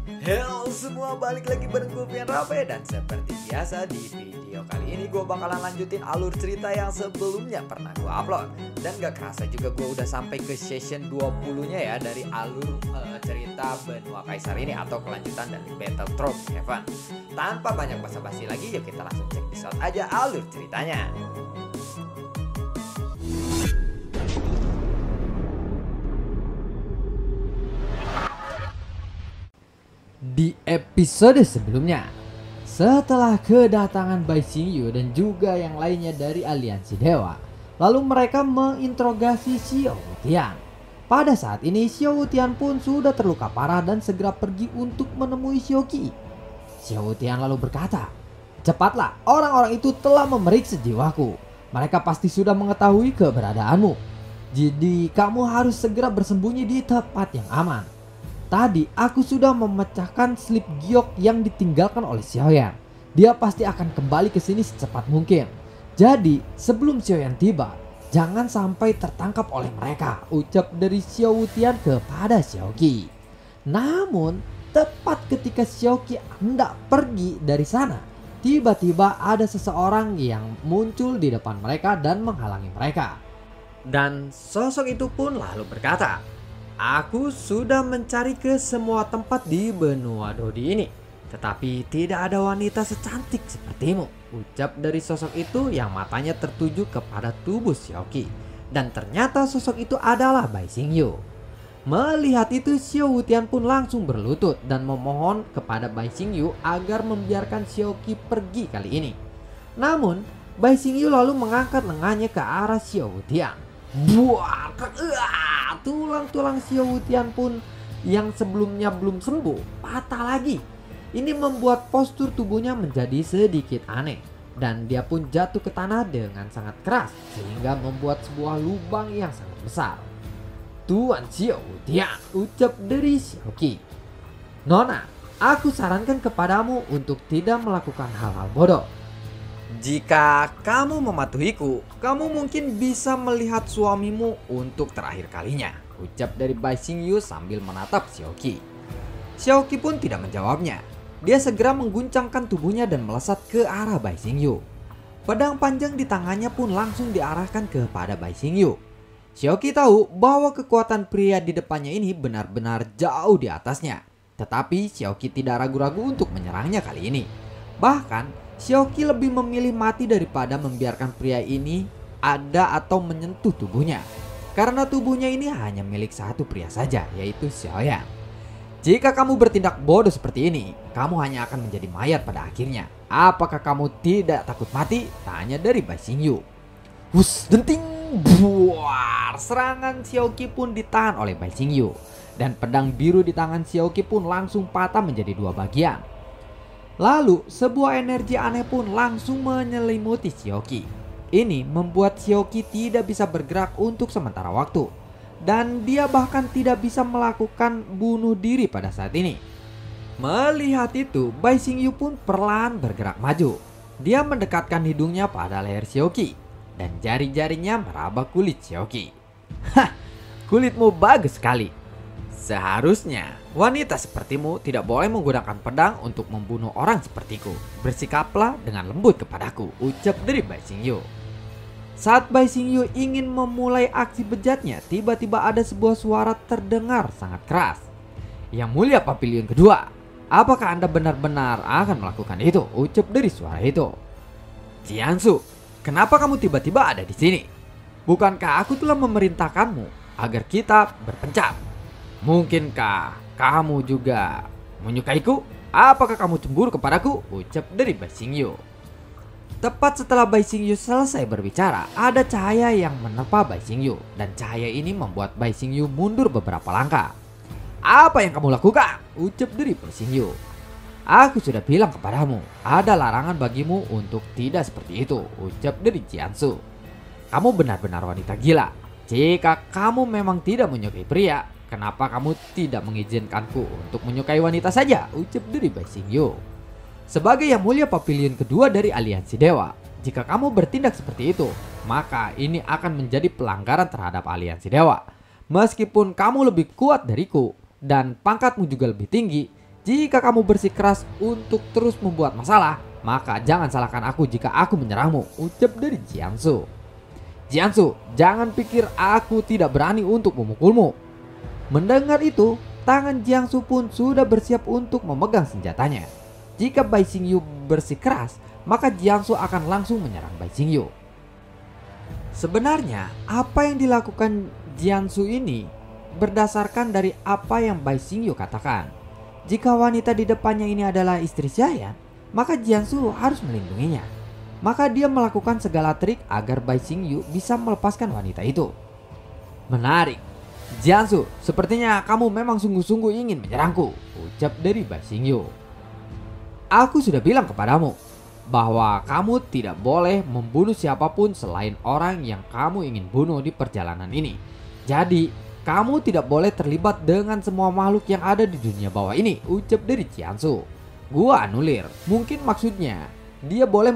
Halo semua, balik lagi bareng gue Pian Rabe. Dan seperti biasa di video kali ini gue bakalan lanjutin alur cerita yang sebelumnya pernah gue upload. Dan gak kerasa juga gue udah sampai ke session 20 nya ya dari alur cerita Benua Kaisar ini, atau kelanjutan dari Battle Throne Heaven. Tanpa banyak basa-basi lagi, yuk kita langsung cek di shot aja alur ceritanya. Di episode sebelumnya, setelah kedatangan Bai Xingyu dan juga yang lainnya dari aliansi dewa, lalu mereka menginterogasi Xiao Wutian. Pada saat ini Xiao Wutian pun sudah terluka parah dan segera pergi untuk menemui Xiaoqi. Xiao Wutian lalu berkata, "Cepatlah, orang-orang itu telah memeriksa jiwaku. Mereka pasti sudah mengetahui keberadaanmu. Jadi kamu harus segera bersembunyi di tempat yang aman. Tadi aku sudah memecahkan slip giok yang ditinggalkan oleh Xiaoyan. Dia pasti akan kembali ke sini secepat mungkin. Jadi sebelum Xiaoyan tiba, jangan sampai tertangkap oleh mereka," ucap dari Xiao Wutian kepada Xiaoqi. Namun tepat ketika Xiaoqi hendak pergi dari sana, tiba-tiba ada seseorang yang muncul di depan mereka dan menghalangi mereka. Dan sosok itu pun lalu berkata, "Aku sudah mencari ke semua tempat di benua Dodi ini, tetapi tidak ada wanita secantik sepertimu," ucap dari sosok itu yang matanya tertuju kepada tubuh Xiaoqi. Dan ternyata sosok itu adalah Bai Xingyu. Melihat itu, Xiao Wutian pun langsung berlutut dan memohon kepada Bai Xingyu agar membiarkan Xiaoqi pergi kali ini. Namun Bai Xingyu lalu mengangkat lengannya ke arah Xiao Wutian. Buah, tulang-tulang Xiao Wutian pun yang sebelumnya belum sembuh patah lagi. Ini membuat postur tubuhnya menjadi sedikit aneh, dan dia pun jatuh ke tanah dengan sangat keras sehingga membuat sebuah lubang yang sangat besar. "Tuan Xiao Wutian," ucap dari Xiaoqi, "Nona, aku sarankan kepadamu untuk tidak melakukan hal-hal bodoh. Jika kamu mematuhiku, kamu mungkin bisa melihat suamimu untuk terakhir kalinya," ucap dari Bai Xingyu sambil menatap Xiaoqi. Xiaoqi pun tidak menjawabnya. Dia segera mengguncangkan tubuhnya dan melesat ke arah Bai Xingyu. Pedang panjang di tangannya pun langsung diarahkan kepada Bai Xingyu. Xiaoqi tahu bahwa kekuatan pria di depannya ini benar-benar jauh di atasnya. Tetapi Xiaoqi tidak ragu-ragu untuk menyerangnya kali ini. Bahkan Xiaoqi lebih memilih mati daripada membiarkan pria ini ada atau menyentuh tubuhnya. Karena tubuhnya ini hanya milik satu pria saja, yaitu Xiaoyan. "Jika kamu bertindak bodoh seperti ini, kamu hanya akan menjadi mayat pada akhirnya. Apakah kamu tidak takut mati?" tanya dari Bai Xingyu. Hus, denting, buar. Serangan Xiaoqi pun ditahan oleh Bai Xingyu. Dan pedang biru di tangan Xiaoqi pun langsung patah menjadi dua bagian. Lalu sebuah energi aneh pun langsung menyelimuti Xiaoqi. Ini membuat Xiaoqi tidak bisa bergerak untuk sementara waktu. Dan dia bahkan tidak bisa melakukan bunuh diri pada saat ini. Melihat itu, Bai Xingyu pun perlahan bergerak maju. Dia mendekatkan hidungnya pada leher Xiaoqi dan jari-jarinya meraba kulit Xiaoqi. "Hah, kulitmu bagus sekali. Seharusnya wanita sepertimu tidak boleh menggunakan pedang untuk membunuh orang sepertiku. Bersikaplah dengan lembut kepadaku," ucap dari Bai Xingyu. Saat Bai Xingyu ingin memulai aksi bejatnya, tiba-tiba ada sebuah suara terdengar sangat keras. "Yang mulia Papilion kedua, apakah Anda benar-benar akan melakukan itu?" ucap dari suara itu. "Jiangsu, kenapa kamu tiba-tiba ada di sini? Bukankah aku telah memerintahkanmu agar kita berpencar? Mungkinkah kamu juga menyukaiku? Apakah kamu cemburu kepadaku?" ucap dari Bai Xingyu. Tepat setelah Bai Xingyu selesai berbicara, ada cahaya yang menerpa Bai Xingyu, dan cahaya ini membuat Bai Xingyu mundur beberapa langkah. "Apa yang kamu lakukan?" ucap dari Bai Xingyu. "Aku sudah bilang kepadamu, ada larangan bagimu untuk tidak seperti itu," ucap dari Jiangsu. "Kamu benar-benar wanita gila. Jika kamu memang tidak menyukai pria, kenapa kamu tidak mengizinkanku untuk menyukai wanita saja?" ucap dari Bai Xingyu. "Sebagai yang mulia Papilion kedua dari aliansi dewa, jika kamu bertindak seperti itu, maka ini akan menjadi pelanggaran terhadap aliansi dewa. Meskipun kamu lebih kuat dariku dan pangkatmu juga lebih tinggi, Jika kamu bersikeras untuk terus membuat masalah, maka jangan salahkan aku jika aku menyerangmu, ucap dari Jiangsu. Jiangsu, jangan pikir aku tidak berani untuk memukulmu. Mendengar itu, tangan Jiangsu pun sudah bersiap untuk memegang senjatanya. Jika Bai Xingyu bersikeras, maka Jiangsu akan langsung menyerang Bai Xingyu. Sebenarnya, apa yang dilakukan Jiangsu ini berdasarkan dari apa yang Bai Xingyu katakan. Jika wanita di depannya ini adalah istri Xiaoyan, maka Jiangsu harus melindunginya. Maka dia melakukan segala trik agar Bai Xingyu bisa melepaskan wanita itu. Menarik. Jiangsu, sepertinya kamu memang sungguh-sungguh ingin menyerangku, ucap dari Bai Xingyu. Aku sudah bilang kepadamu bahwa kamu tidak boleh membunuh siapapun selain orang yang kamu ingin bunuh di perjalanan ini. Jadi, kamu tidak boleh terlibat dengan semua makhluk yang ada di dunia bawah ini, ucap dari Jiangsu. Gua anulir, mungkin maksudnya dia boleh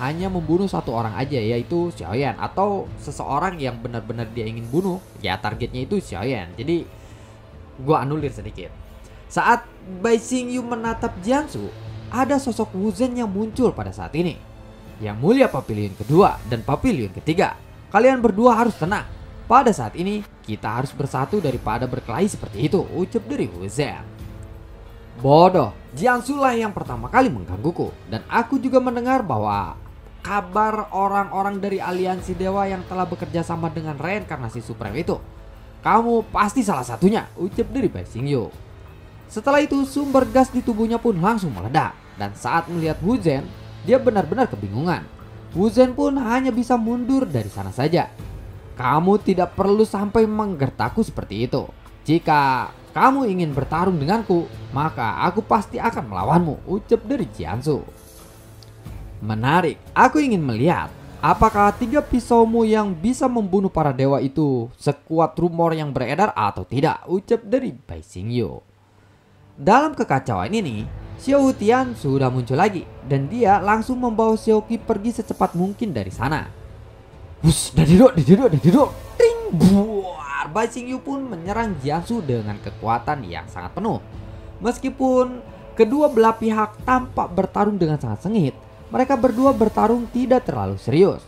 hanya membunuh satu orang aja, yaitu Xiaoyan, atau seseorang yang benar-benar dia ingin bunuh. Ya targetnya itu Xiaoyan, jadi gua anulir sedikit. Saat Bai Xingyu menatap Jiangsu, ada sosok Wu Zhen yang muncul pada saat ini. Yang mulia Papilion kedua dan Papilion ketiga, kalian berdua harus tenang. Pada saat ini, kita harus bersatu daripada berkelahi seperti itu, ucap dari Wu Zhen. Bodoh, Jiangsu lah yang pertama kali menggangguku. Dan aku juga mendengar bahwa kabar orang-orang dari aliansi dewa yang telah bekerja sama dengan reinkarnasi supreme itu. Kamu pasti salah satunya, ucap dari Bai Xingyu. Setelah itu, sumber gas di tubuhnya pun langsung meledak. Dan saat melihat Wu Zhen, dia benar-benar kebingungan. Wu Zhen pun hanya bisa mundur dari sana saja. Kamu tidak perlu sampai menggertakku seperti itu. Jika kamu ingin bertarung denganku, maka aku pasti akan melawanmu, ucap dari Jiangsu. Menarik, aku ingin melihat apakah 3 pisaumu yang bisa membunuh para dewa itu sekuat rumor yang beredar atau tidak, ucap dari Bai Xingyu. Dalam kekacauan ini, Xiao Hutian sudah muncul lagi dan dia langsung membawa Xiaoqi pergi secepat mungkin dari sana. Bus, dadidok, ting, buar. Bai Xingyu pun menyerang Jiangsu dengan kekuatan yang sangat penuh. Meskipun kedua belah pihak tampak bertarung dengan sangat sengit, mereka berdua bertarung tidak terlalu serius.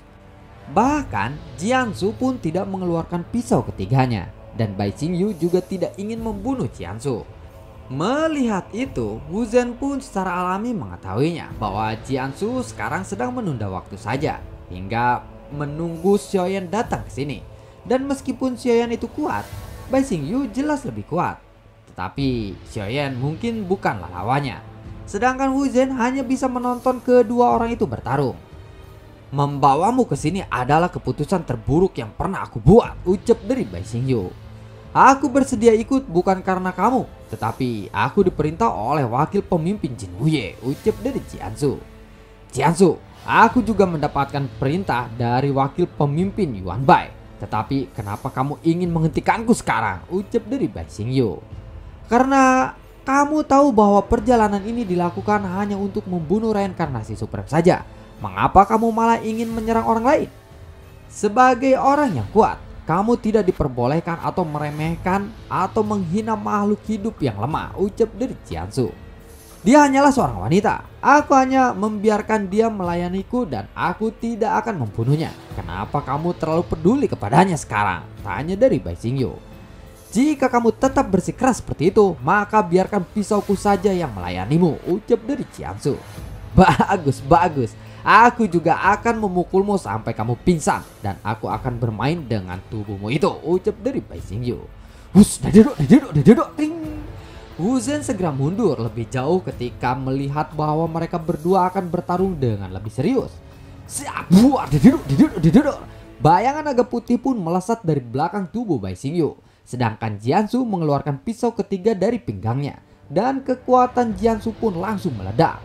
Bahkan Jiangsu pun tidak mengeluarkan pisau ketiganya, dan Bai Xingyu juga tidak ingin membunuh Jiangsu. Melihat itu, Wu Zhen pun secara alami mengetahuinya bahwa Jiangsu sekarang sedang menunda waktu saja hingga menunggu Xiaoyan datang ke sini. Dan meskipun Xiaoyan itu kuat, Bai Xingyu jelas lebih kuat. Tetapi Xiaoyan mungkin bukanlah lawannya. Sedangkan Wu Zhen hanya bisa menonton kedua orang itu bertarung. Membawamu ke sini adalah keputusan terburuk yang pernah aku buat, ucap dari Bai Xingyu. Aku bersedia ikut bukan karena kamu, tetapi aku diperintah oleh wakil pemimpin Jin Wuye, ucap dari Jiangsu. Jiangsu, aku juga mendapatkan perintah dari wakil pemimpin Yuan Bai. Tetapi kenapa kamu ingin menghentikanku sekarang? Ucap dari Bai Xingyu. Karena kamu tahu bahwa perjalanan ini dilakukan hanya untuk membunuh reinkarnasi supreme saja. Mengapa kamu malah ingin menyerang orang lain? Sebagai orang yang kuat, kamu tidak diperbolehkan atau meremehkan atau menghina makhluk hidup yang lemah, ucap dari Jiangsu. Dia hanyalah seorang wanita. Aku hanya membiarkan dia melayaniku dan aku tidak akan membunuhnya. Kenapa kamu terlalu peduli kepadanya sekarang? Tanya dari Bai Xingyu. Jika kamu tetap bersikeras seperti itu, maka biarkan pisauku saja yang melayanimu, ucap dari Jiangsu. Bagus, bagus. Aku juga akan memukulmu sampai kamu pingsan dan aku akan bermain dengan tubuhmu itu, ucap dari Bai Xingyu. Hus, dadidok, ting. Wu Zhen segera mundur lebih jauh ketika melihat bahwa mereka berdua akan bertarung dengan lebih serius. Siap, buat, dadidok. Bayangan naga putih pun melesat dari belakang tubuh Bai Xingyu. Sedangkan Jiangsu mengeluarkan pisau ketiga dari pinggangnya dan kekuatan Jiangsu pun langsung meledak.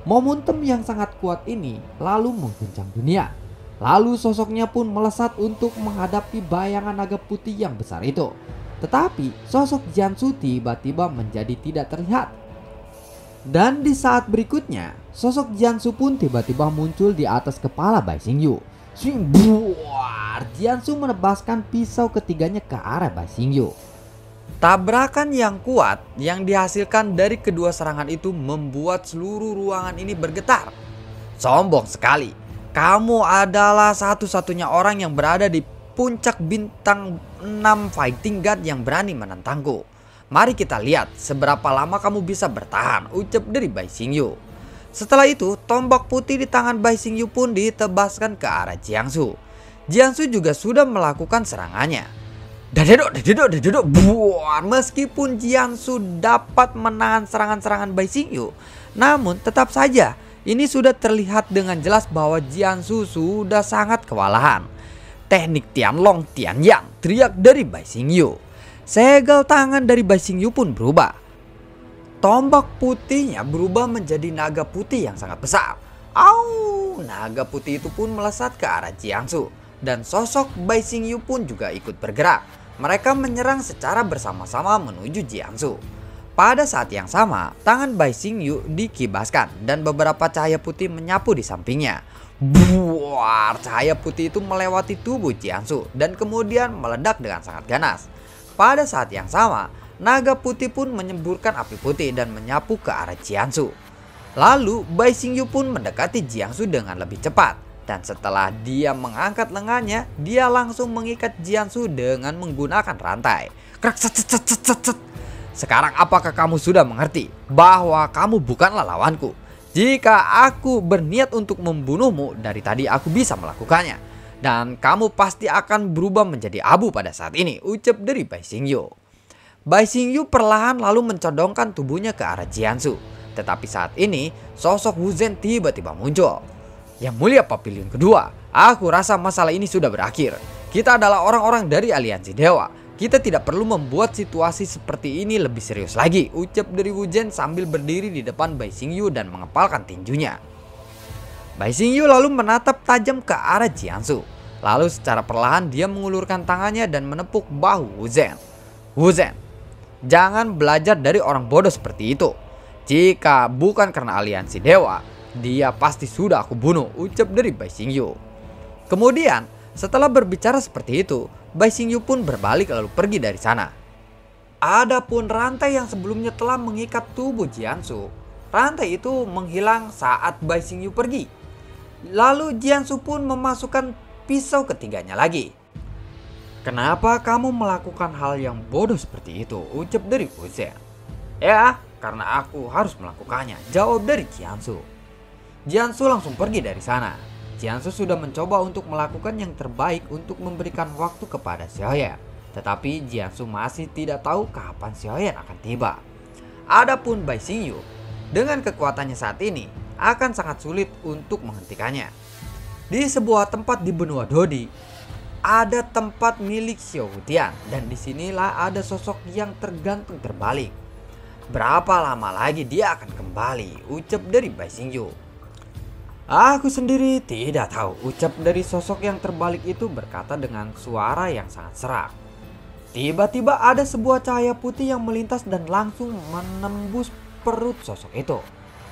Momentum yang sangat kuat ini lalu mengguncang dunia. Lalu sosoknya pun melesat untuk menghadapi bayangan naga putih yang besar itu. Tetapi sosok Jiangsu tiba-tiba menjadi tidak terlihat. Dan di saat berikutnya, sosok Jiangsu pun tiba-tiba muncul di atas kepala Bai Xingyu. Swing, buar! Jiangsu menebaskan pisau ketiganya ke arah Bai Xingyu. Tabrakan yang kuat yang dihasilkan dari kedua serangan itu membuat seluruh ruangan ini bergetar. Sombong sekali, kamu adalah satu-satunya orang yang berada di puncak bintang 6 fighting god yang berani menentangku. Mari kita lihat seberapa lama kamu bisa bertahan, ucap dari Bai Xingyu. Setelah itu, tombak putih di tangan Bai Xingyu pun ditebaskan ke arah Jiangsu. Jiangsu juga sudah melakukan serangannya. Dadedok, buar. Meskipun Jiangsu dapat menahan serangan-serangan Bai Xingyu, namun tetap saja ini sudah terlihat dengan jelas bahwa Jiangsu sudah sangat kewalahan. Teknik Tianlong Tianyang, teriak dari Bai Xingyu. Segel tangan dari Bai Xingyu pun berubah. Tombak putihnya berubah menjadi naga putih yang sangat besar. Au, naga putih itu pun melesat ke arah Jiangsu. Dan sosok Bai Xingyu pun juga ikut bergerak. Mereka menyerang secara bersama-sama menuju Jiangsu. Pada saat yang sama, tangan Bai Xingyu dikibaskan dan beberapa cahaya putih menyapu di sampingnya. Buar, cahaya putih itu melewati tubuh Jiangsu dan kemudian meledak dengan sangat ganas. Pada saat yang sama, naga putih pun menyemburkan api putih dan menyapu ke arah Jiangsu. Lalu Bai Xingyu pun mendekati Jiangsu dengan lebih cepat. Dan setelah dia mengangkat lengannya, dia langsung mengikat Jiangsu dengan menggunakan rantai. Sekarang apakah kamu sudah mengerti bahwa kamu bukanlah lawanku? Jika aku berniat untuk membunuhmu, dari tadi aku bisa melakukannya. Dan kamu pasti akan berubah menjadi abu pada saat ini, ucap dari Bai Xingyu. Bai Xingyu perlahan lalu mencodongkan tubuhnya ke arah Jiangsu. Tetapi saat ini, sosok Wu Zhen tiba-tiba muncul. Yang mulia Papilion kedua, aku rasa masalah ini sudah berakhir. Kita adalah orang-orang dari aliansi dewa. Kita tidak perlu membuat situasi seperti ini lebih serius lagi, ucap dari Wu Zhen sambil berdiri di depan Bai Xingyu dan mengepalkan tinjunya. Bai Xingyu lalu menatap tajam ke arah Jiangsu. Lalu secara perlahan dia mengulurkan tangannya dan menepuk bahu Wu Zhen. Wu Zhen, jangan belajar dari orang bodoh seperti itu. Jika bukan karena aliansi dewa, dia pasti sudah aku bunuh, ucap dari Bai Xingyu. Kemudian setelah berbicara seperti itu, Bai Xingyu pun berbalik lalu pergi dari sana. Adapun rantai yang sebelumnya telah mengikat tubuh Jiangsu, rantai itu menghilang saat Bai Xingyu pergi. Lalu Jiangsu pun memasukkan pisau ketiganya lagi. Kenapa kamu melakukan hal yang bodoh seperti itu, ucap dari Wu Zhen. Ya, karena aku harus melakukannya, jawab dari Jiangsu. Jiangsu langsung pergi dari sana. Jiangsu sudah mencoba untuk melakukan yang terbaik untuk memberikan waktu kepada Xiaoyan. Tetapi Jiangsu masih tidak tahu kapan Xiaoyan akan tiba. Adapun Bai Xingyu, dengan kekuatannya saat ini, akan sangat sulit untuk menghentikannya. Di sebuah tempat di benua Dodi, ada tempat milik Xiao Wutian. Dan disinilah ada sosok yang tergantung terbalik. Berapa lama lagi dia akan kembali, ucap dari Bai Xingyu. Aku sendiri tidak tahu, ucap dari sosok yang terbalik itu berkata dengan suara yang sangat serak. Tiba-tiba ada sebuah cahaya putih yang melintas dan langsung menembus perut sosok itu.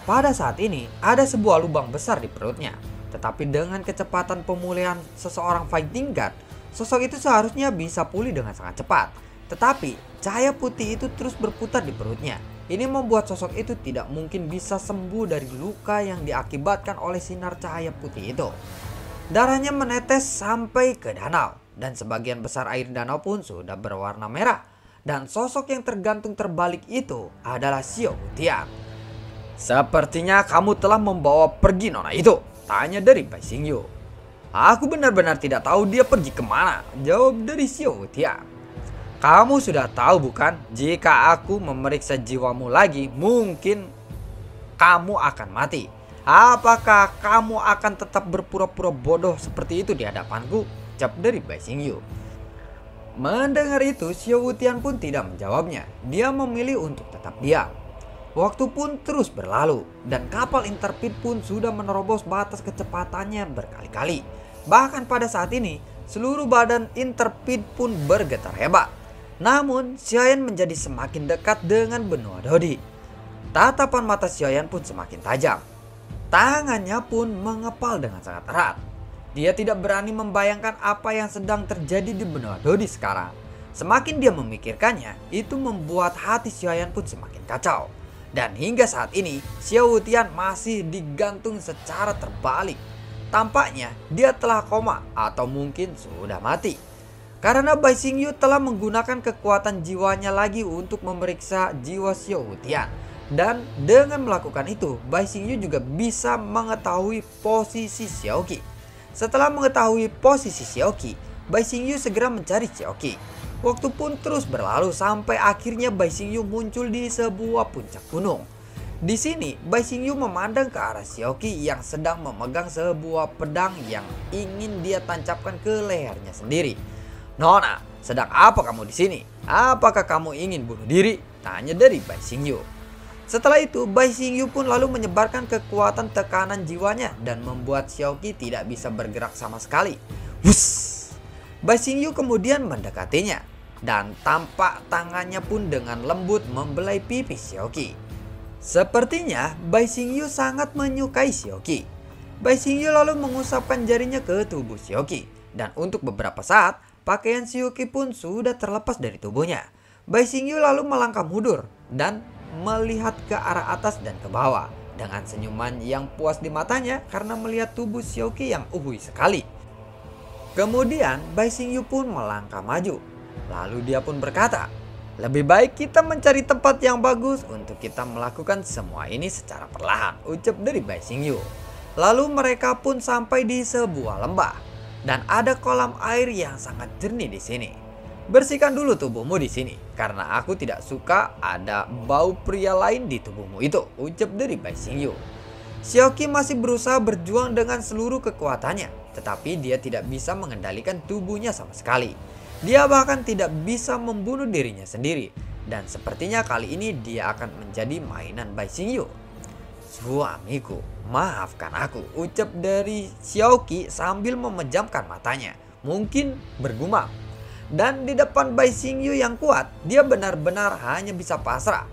Pada saat ini ada sebuah lubang besar di perutnya. Tetapi dengan kecepatan pemulihan seseorang fighting god, sosok itu seharusnya bisa pulih dengan sangat cepat. Tetapi cahaya putih itu terus berputar di perutnya. Ini membuat sosok itu tidak mungkin bisa sembuh dari luka yang diakibatkan oleh sinar cahaya putih itu. Darahnya menetes sampai ke danau. Dan sebagian besar air danau pun sudah berwarna merah. Dan sosok yang tergantung terbalik itu adalah Xiao Wutian. Sepertinya kamu telah membawa pergi nona itu, tanya dari Bai Xingyu. Aku benar-benar tidak tahu dia pergi kemana, jawab dari Xiao Wutian. Kamu sudah tahu bukan, jika aku memeriksa jiwamu lagi, mungkin kamu akan mati. Apakah kamu akan tetap berpura-pura bodoh seperti itu di hadapanku? Ucap dari Bai Xingyu. Mendengar itu, Xiao Wutian pun tidak menjawabnya. Dia memilih untuk tetap diam. Waktu pun terus berlalu, dan kapal Interpid pun sudah menerobos batas kecepatannya berkali-kali. Bahkan pada saat ini, seluruh badan Interpid pun bergetar hebat. Namun, Xiaoyan menjadi semakin dekat dengan benua Dodi. Tatapan mata Xiaoyan pun semakin tajam. Tangannya pun mengepal dengan sangat erat. Dia tidak berani membayangkan apa yang sedang terjadi di benua Dodi sekarang. Semakin dia memikirkannya, itu membuat hati Xiaoyan pun semakin kacau. Dan hingga saat ini, Xiao Wutian masih digantung secara terbalik. Tampaknya dia telah koma atau mungkin sudah mati. Karena Bai Xingyu telah menggunakan kekuatan jiwanya lagi untuk memeriksa jiwa Xiao Wutian. Dan dengan melakukan itu, Bai Xingyu juga bisa mengetahui posisi Xiaoqi. Setelah mengetahui posisi Xiaoqi, Bai Xingyu segera mencari Xiaoqi. Waktu pun terus berlalu sampai akhirnya Bai Xingyu muncul di sebuah puncak gunung. Di sini Bai Xingyu memandang ke arah Xiaoqi yang sedang memegang sebuah pedang yang ingin dia tancapkan ke lehernya sendiri. "Nona, sedang apa kamu di sini? Apakah kamu ingin bunuh diri?" tanya dari Bai Xingyu. Setelah itu Bai Xingyu pun lalu menyebarkan kekuatan tekanan jiwanya dan membuat Xiaoqi tidak bisa bergerak sama sekali. Wuss! Bai Xingyu kemudian mendekatinya dan tampak tangannya pun dengan lembut membelai pipi Xiaoqi. Sepertinya Bai Xingyu sangat menyukai Xiaoqi. Bai Xingyu lalu mengusapkan jarinya ke tubuh Xiaoqi dan untuk beberapa saat pakaian Xiaoqi pun sudah terlepas dari tubuhnya. Bai Xingyu lalu melangkah mundur dan melihat ke arah atas dan ke bawah dengan senyuman yang puas di matanya karena melihat tubuh Xiaoqi yang uhuy sekali. Kemudian Bai Xingyu pun melangkah maju. Lalu dia pun berkata, "Lebih baik kita mencari tempat yang bagus untuk kita melakukan semua ini secara perlahan," ucap dari Bai Xingyu. Lalu mereka pun sampai di sebuah lembah dan ada kolam air yang sangat jernih di sini. "Bersihkan dulu tubuhmu di sini karena aku tidak suka ada bau pria lain di tubuhmu itu," ucap dari Bai Xingyu. Xiaoqi masih berusaha berjuang dengan seluruh kekuatannya, tetapi dia tidak bisa mengendalikan tubuhnya sama sekali. Dia bahkan tidak bisa membunuh dirinya sendiri, dan sepertinya kali ini dia akan menjadi mainan Bai Xingyu. "Suamiku, maafkan aku," ucap dari Xiaoqi sambil memejamkan matanya, mungkin bergumam. Dan di depan Bai Xingyu yang kuat, dia benar-benar hanya bisa pasrah.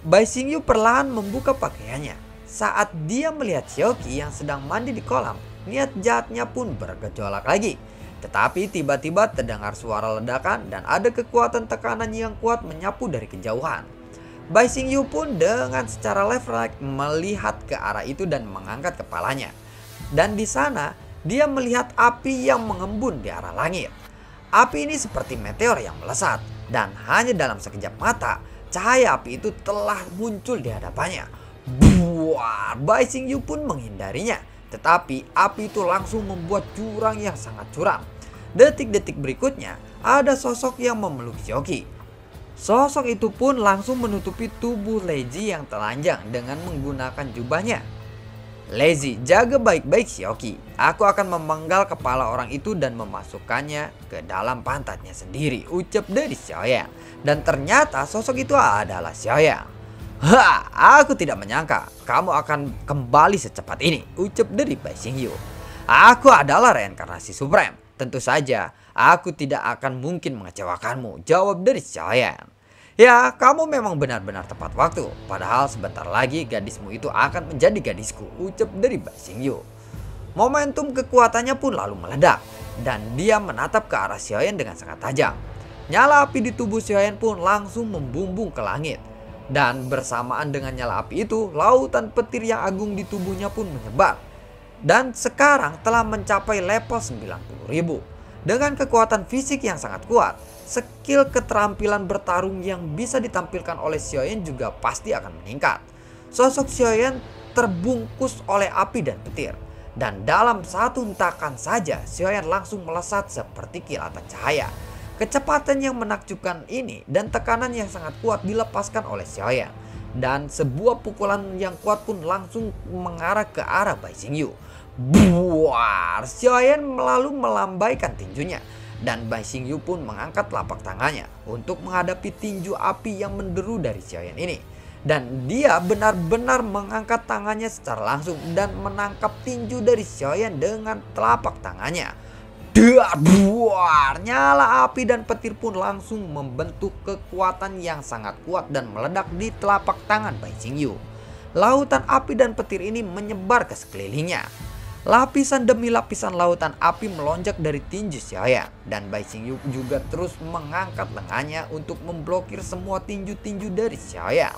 Bai Xingyu perlahan membuka pakaiannya. Saat dia melihat Xiaoqi yang sedang mandi di kolam, niat jahatnya pun bergejolak lagi. Tetapi tiba-tiba terdengar suara ledakan dan ada kekuatan tekanan yang kuat menyapu dari kejauhan. Bai Xingyu pun dengan secara refleks melihat ke arah itu dan mengangkat kepalanya. Dan di sana dia melihat api yang mengembun di arah langit. Api ini seperti meteor yang melesat dan hanya dalam sekejap mata cahaya api itu telah muncul di hadapannya. Buar, Bai Xingyu pun menghindarinya, tetapi api itu langsung membuat jurang yang sangat curam. Detik-detik berikutnya ada sosok yang memeluk Xiaoqi. Sosok itu pun langsung menutupi tubuh Leji yang telanjang dengan menggunakan jubahnya. "Leji, jaga baik-baik Xiaoqi. Aku akan memenggal kepala orang itu dan memasukkannya ke dalam pantatnya sendiri," ucap dari Xiaoyan. Dan ternyata sosok itu adalah Xiaoyan. "Ha, aku tidak menyangka kamu akan kembali secepat ini," ucap dari Bai Xingyu. "Aku adalah reinkarnasi Supreme. Tentu saja aku tidak akan mungkin mengecewakanmu," jawab dari Xiaoyan. "Ya, kamu memang benar-benar tepat waktu. Padahal sebentar lagi gadismu itu akan menjadi gadisku," ucap dari Bai Xingyu. Momentum kekuatannya pun lalu meledak dan dia menatap ke arah Xiaoyan dengan sangat tajam. Nyala api di tubuh Xiaoyan pun langsung membumbung ke langit. Dan bersamaan dengan nyala api itu, lautan petir yang agung di tubuhnya pun menyebar. Dan sekarang telah mencapai level 90.000. Dengan kekuatan fisik yang sangat kuat, skill keterampilan bertarung yang bisa ditampilkan oleh Xiaoyan juga pasti akan meningkat. Sosok Xiaoyan terbungkus oleh api dan petir. Dan dalam satu hentakan saja, Xiaoyan langsung melesat seperti kilatan cahaya. Kecepatan yang menakjubkan ini dan tekanan yang sangat kuat dilepaskan oleh Xiaoyan. Dan sebuah pukulan yang kuat pun langsung mengarah ke arah Bai Xingyu. Buar! Xiaoyan lalu melambaikan tinjunya. Dan Bai Xingyu pun mengangkat telapak tangannya untuk menghadapi tinju api yang menderu dari Xiaoyan ini. Dan dia benar-benar mengangkat tangannya secara langsung dan menangkap tinju dari Xiaoyan dengan telapak tangannya. Buar, nyala api dan petir pun langsung membentuk kekuatan yang sangat kuat dan meledak di telapak tangan Bai Xingyu. Lautan api dan petir ini menyebar ke sekelilingnya. Lapisan demi lapisan lautan api melonjak dari tinju Xiaoyan, dan Bai Xingyu juga terus mengangkat lengannya untuk memblokir semua tinju-tinju dari Xiaoyan.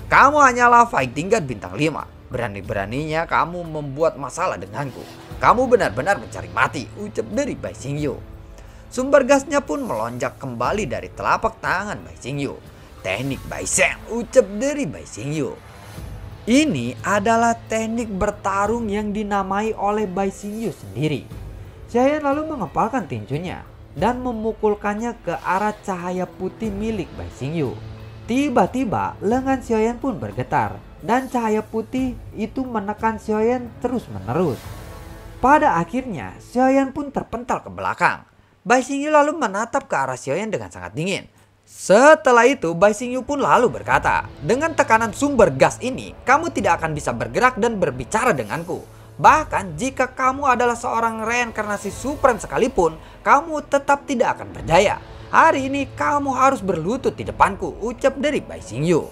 Kamu hanyalah fighting god bintang 5. Berani-beraninya kamu membuat masalah denganku. Kamu benar-benar mencari mati, ucap dari Bai Xingyu. Sumber gasnya pun melonjak kembali dari telapak tangan Bai Xingyu. Teknik Bai Sheng, ucap dari Bai Xingyu. Ini adalah teknik bertarung yang dinamai oleh Bai Xingyu sendiri. Xiaoyan lalu mengepalkan tinjunya dan memukulkannya ke arah cahaya putih milik Bai Xingyu. Tiba-tiba lengan Xiaoyan pun bergetar dan cahaya putih itu menekan Xiaoyan terus-menerus. Pada akhirnya Xiaoyan pun terpental ke belakang. Bai Xingyu lalu menatap ke arah Xiaoyan dengan sangat dingin. Setelah itu Bai Xingyu pun lalu berkata, dengan tekanan sumber gas ini kamu tidak akan bisa bergerak dan berbicara denganku. Bahkan jika kamu adalah seorang reinkarnasi supreme sekalipun, kamu tetap tidak akan berdaya. Hari ini kamu harus berlutut di depanku, ucap dari Bai Xingyu.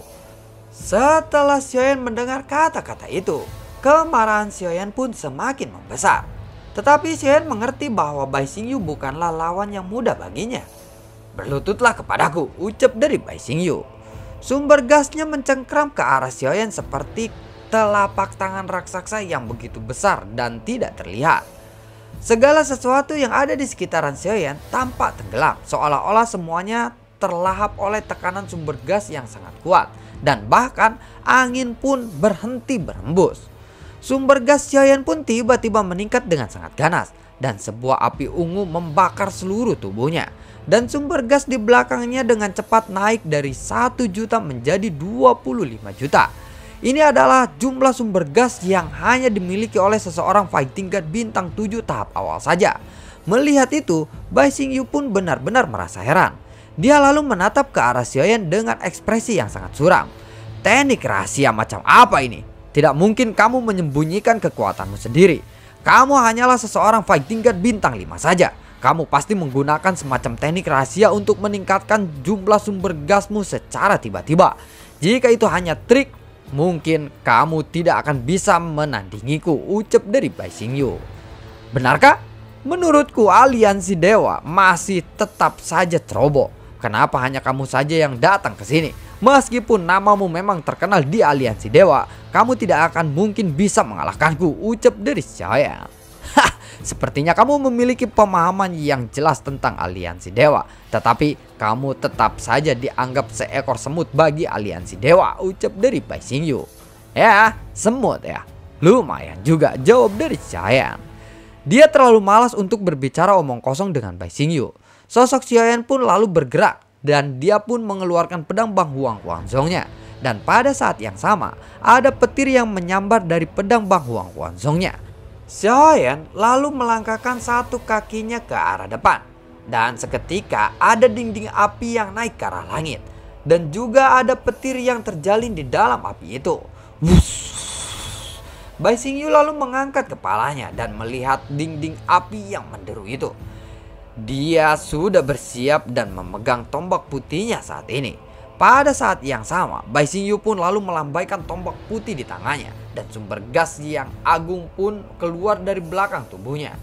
Setelah Xiaoyan mendengar kata-kata itu, kemarahan Xiaoyan pun semakin membesar. Tetapi Xiaoyan mengerti bahwa Bai Xingyu bukanlah lawan yang mudah baginya. Berlututlah kepadaku, ucap dari Bai Xingyu. Sumber gasnya mencengkram ke arah Xiaoyan seperti telapak tangan raksasa yang begitu besar dan tidak terlihat. Segala sesuatu yang ada di sekitaran Xiaoyan tampak tenggelam, seolah-olah semuanya terlahap oleh tekanan sumber gas yang sangat kuat, dan bahkan angin pun berhenti berembus. Sumber gas Xiaoyan pun tiba-tiba meningkat dengan sangat ganas, dan sebuah api ungu membakar seluruh tubuhnya. Dan sumber gas di belakangnya dengan cepat naik dari 1 juta menjadi 25 juta. Ini adalah jumlah sumber gas yang hanya dimiliki oleh seseorang fighting god bintang 7 tahap awal saja. Melihat itu, Bai Xingyu pun benar-benar merasa heran. Dia lalu menatap ke arah Xiaoyan dengan ekspresi yang sangat suram. Teknik rahasia macam apa ini? Tidak mungkin kamu menyembunyikan kekuatanmu sendiri. Kamu hanyalah seseorang fighting god bintang 5 saja. Kamu pasti menggunakan semacam teknik rahasia untuk meningkatkan jumlah sumber gasmu secara tiba-tiba. Jika itu hanya trik, mungkin kamu tidak akan bisa menandingiku, ucap dari Bai Xingyu. Benarkah? Menurutku aliansi dewa masih tetap saja ceroboh. Kenapa hanya kamu saja yang datang ke sini? Meskipun namamu memang terkenal di aliansi dewa, kamu tidak akan mungkin bisa mengalahkanku, ucap dari Xiaoyan. Sepertinya kamu memiliki pemahaman yang jelas tentang aliansi dewa, tetapi kamu tetap saja dianggap seekor semut bagi aliansi dewa, ucap dari Bai Xingyu. Ya, semut ya. Lumayan juga, jawab dari Xiaoyan. Dia terlalu malas untuk berbicara omong kosong dengan Bai Xingyu. Sosok Xiaoyan pun lalu bergerak dan dia pun mengeluarkan pedang Bang Huang Huanzongnya. Dan pada saat yang sama, ada petir yang menyambar dari pedang Bang Huang Huanzongnya. Xiaoyan lalu melangkahkan satu kakinya ke arah depan. Dan seketika ada dinding api yang naik ke arah langit. Dan juga ada petir yang terjalin di dalam api itu. Wuss. Bai Xingyu lalu mengangkat kepalanya dan melihat dinding api yang menderu itu. Dia sudah bersiap dan memegang tombak putihnya saat ini. Pada saat yang sama, Bai Xingyu pun lalu melambaikan tombak putih di tangannya. Dan sumber gas yang agung pun keluar dari belakang tubuhnya.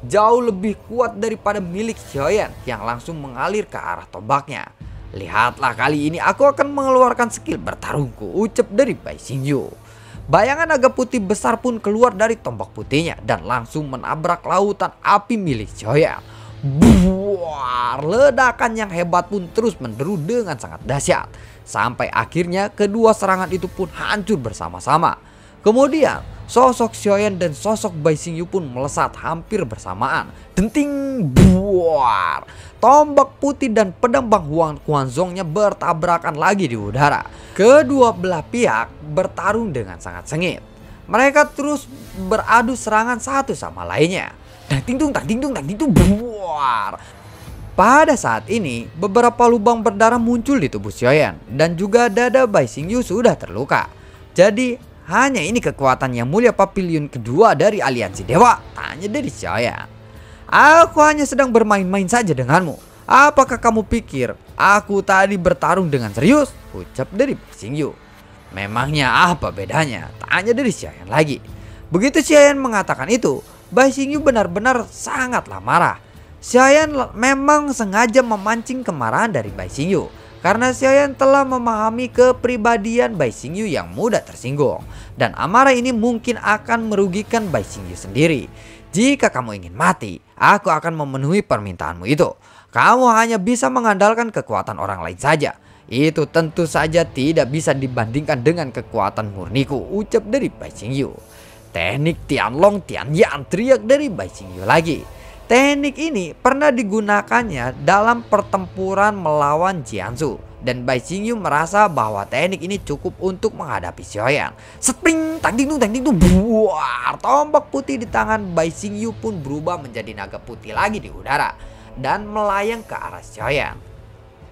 Jauh lebih kuat daripada milik Xiaoyan yang langsung mengalir ke arah tombaknya. Lihatlah, kali ini aku akan mengeluarkan skill bertarungku, ucap dari Bai Xingyu. Bayangan naga putih besar pun keluar dari tombak putihnya dan langsung menabrak lautan api milik Xiaoyan. Buar, ledakan yang hebat pun terus menderu dengan sangat dahsyat. Sampai akhirnya kedua serangan itu pun hancur bersama-sama. Kemudian sosok Xiaoyan dan sosok Bai Xingyu pun melesat hampir bersamaan. Denting, buar. Tombak putih dan pedang Bang Huang Huanzongnya bertabrakan lagi di udara. Kedua belah pihak bertarung dengan sangat sengit. Mereka terus beradu serangan satu sama lainnya. Tak dingdung, buar. Pada saat ini, beberapa lubang berdarah muncul di tubuh Xiaoyan dan juga dada Bai Xingyu sudah terluka. Jadi, hanya ini kekuatan yang mulia papilion kedua dari aliansi dewa? Tanya dari Xiaoyan. Aku hanya sedang bermain-main saja denganmu. Apakah kamu pikir aku tadi bertarung dengan serius? Ucap dari Bai Xingyu. Memangnya apa bedanya? Tanya dari Xiaoyan lagi. Begitu Xiaoyan mengatakan itu, Bai Xingyu benar-benar sangatlah marah. Xiaoyan memang sengaja memancing kemarahan dari Bai Xingyu karena Xiaoyan telah memahami kepribadian Bai Xingyu yang mudah tersinggung, dan amarah ini mungkin akan merugikan Bai Xingyu sendiri. Jika kamu ingin mati, aku akan memenuhi permintaanmu itu. Kamu hanya bisa mengandalkan kekuatan orang lain saja. Itu tentu saja tidak bisa dibandingkan dengan kekuatan murniku, ucap dari Bai Xingyu. Teknik Tianlong Tianyan, teriak dari Bai Xingyu lagi. Teknik ini pernah digunakannya dalam pertempuran melawan Jianzu, dan Bai Xingyu merasa bahwa teknik ini cukup untuk menghadapi Xiaoyan. Spring, tang ding dung, buar. Tombak putih di tangan Bai Xingyu pun berubah menjadi naga putih lagi di udara dan melayang ke arah Xiaoyan.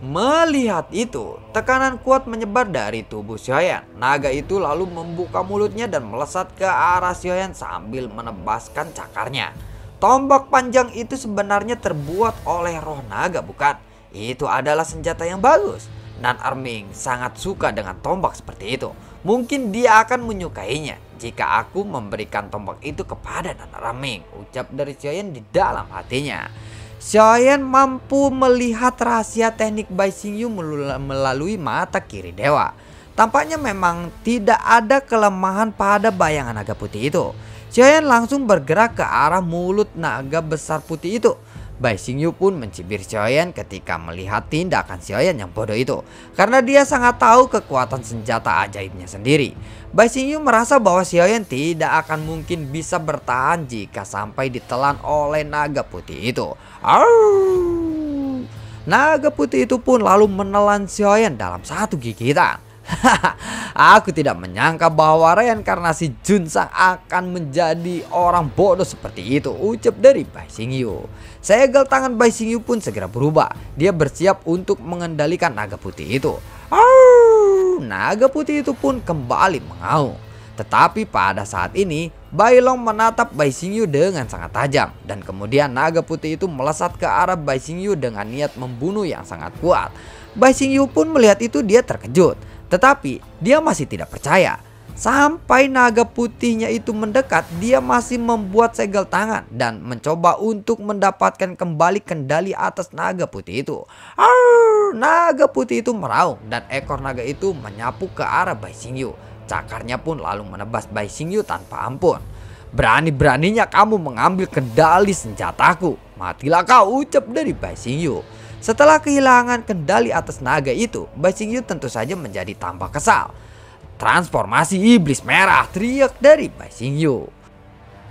Melihat itu, tekanan kuat menyebar dari tubuh Xiaoyan. Naga itu lalu membuka mulutnya dan melesat ke arah Xiaoyan sambil menebaskan cakarnya. Tombak panjang itu sebenarnya terbuat oleh roh naga, bukan? Itu adalah senjata yang bagus. Nan Erming sangat suka dengan tombak seperti itu. Mungkin dia akan menyukainya jika aku memberikan tombak itu kepada Nan Erming, ucap dari Xiaoyan di dalam hatinya. Xiaoyan mampu melihat rahasia teknik Bai Xingyu melalui mata kiri dewa. Tampaknya memang tidak ada kelemahan pada bayangan naga putih itu. Xiaoyan langsung bergerak ke arah mulut naga besar putih itu. Bai Xingyu pun mencibir Xiaoyan ketika melihat tindakan Xiaoyan yang bodoh itu, karena dia sangat tahu kekuatan senjata ajaibnya sendiri. Bai Xingyu merasa bahwa Xiaoyan tidak akan mungkin bisa bertahan jika sampai ditelan oleh naga putih itu. Arr! Naga putih itu pun lalu menelan Xiaoyan dalam satu gigitan. Aku tidak menyangka bahwa reinkarnasi Junsang akan menjadi orang bodoh seperti itu, ucap dari Bai Xingyu. Segel tangan Bai Xingyu pun segera berubah. Dia bersiap untuk mengendalikan naga putih itu. Naga putih itu pun kembali mengaum. Tetapi pada saat ini, Bai Long menatap Bai Xingyu dengan sangat tajam, dan kemudian naga putih itu melesat ke arah Bai Xingyu dengan niat membunuh yang sangat kuat. Bai Xingyu pun melihat itu, dia terkejut. Tetapi dia masih tidak percaya. Sampai naga putihnya itu mendekat, dia masih membuat segel tangan dan mencoba untuk mendapatkan kembali kendali atas naga putih itu. Naga putih itu meraung dan ekor naga itu menyapu ke arah Bai Xingyu. Cakarnya pun lalu menebas Bai Xingyu tanpa ampun. Berani-beraninya kamu mengambil kendali senjataku. Matilah kau, ucap dari Bai Xingyu. Setelah kehilangan kendali atas naga itu, Bai Xingyu tentu saja menjadi tambah kesal. Transformasi iblis merah, teriak dari Bai Xingyu.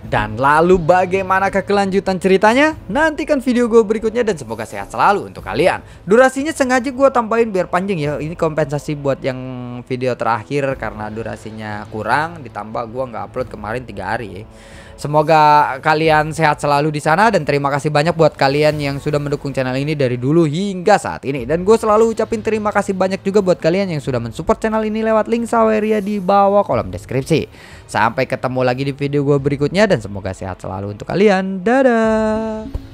Dan lalu bagaimanakah kelanjutan ceritanya? Nantikan video gue berikutnya dan semoga sehat selalu untuk kalian. Durasinya sengaja gue tambahin biar panjang ya. Ini kompensasi buat yang video terakhir karena durasinya kurang, ditambah gue nggak upload kemarin 3 hari ya. Semoga kalian sehat selalu di sana, dan terima kasih banyak buat kalian yang sudah mendukung channel ini dari dulu hingga saat ini. Dan gue selalu ucapin terima kasih banyak juga buat kalian yang sudah mensupport channel ini lewat link Saweria di bawah kolom deskripsi. Sampai ketemu lagi di video gue berikutnya dan semoga sehat selalu untuk kalian. Dadah.